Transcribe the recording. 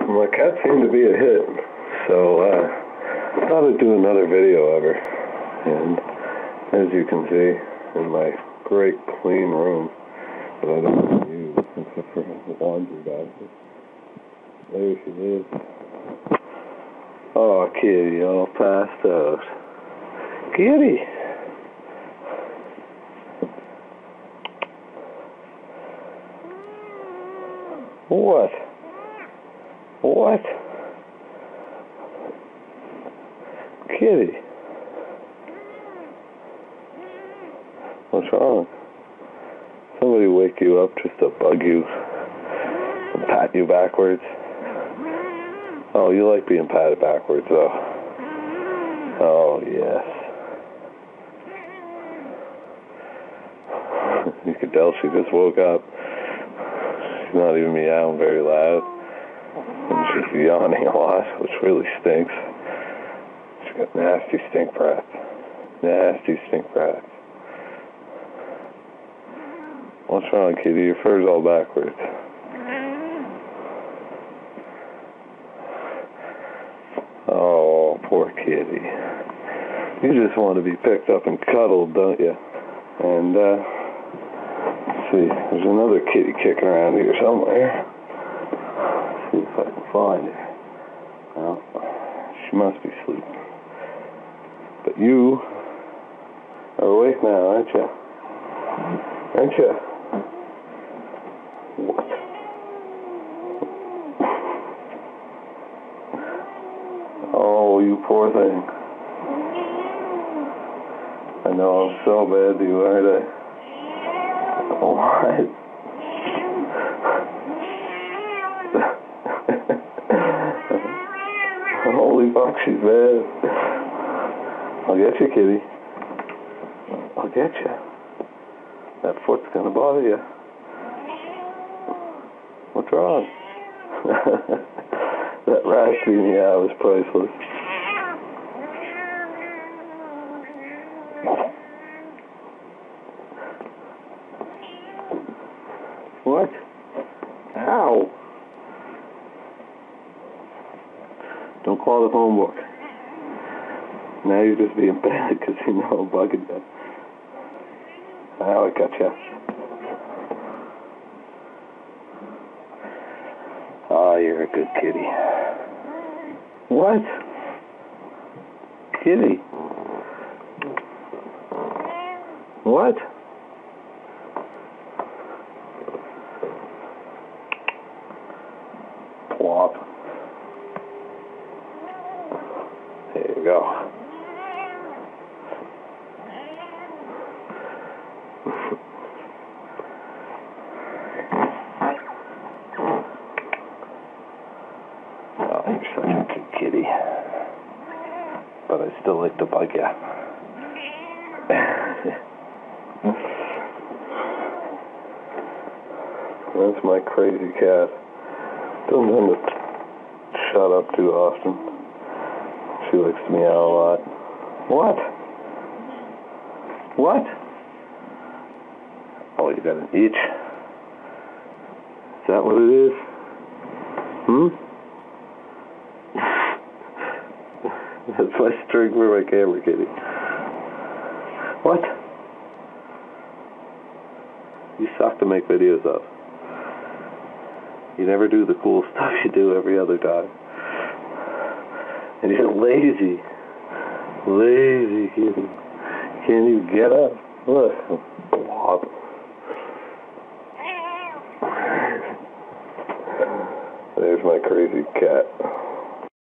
My cat seemed to be a hit, so I thought I'd do another video of her. And as you can see, in my great clean room that I don't use except for the laundry basket, there she is. Oh, kitty, all passed out. Kitty! What? What? Kitty? What's wrong? Somebody wake you up just to bug you and pat you backwards? Oh, you like being patted backwards, though. Oh, yes. You could tell she just woke up. She's not even meowing very loud. And she's yawning a lot, which really stinks. She's got nasty stink breath. Nasty stink breath. What's wrong, kitty? Your fur's all backwards. Oh, poor kitty. You just want to be picked up and cuddled, don't you? And, let's see, there's another kitty kicking around here somewhere. Let's see if I can find her. Well, she must be sleeping. But you are awake now, aren't you? Aren't you? What? Oh, you poor thing. I know I'm so bad to you, aren't I? What? Holy fuck, she's bad. I'll get you, kitty. I'll get you. That foot's gonna bother you. What's wrong? That raspy meow is priceless. What? Ow! Don't call the phone book. Now you're just being bad because you know I'm bugging you. Now I got you. Oh, you're a good kitty. What? Kitty? What? Plop. There you go. Oh, you're such a good kitty. But I still like to bug you. That's my crazy cat. Doesn't tend to shut up too often. She likes to meow a lot. What? What? Oh, you got an itch? Is that what it is? That's my string for my camera, kitty. What? You suck to make videos of. You never do the cool stuff you do every other time. And you're lazy. Lazy kitty. Can't even get up. Look. Blob. There's my crazy cat.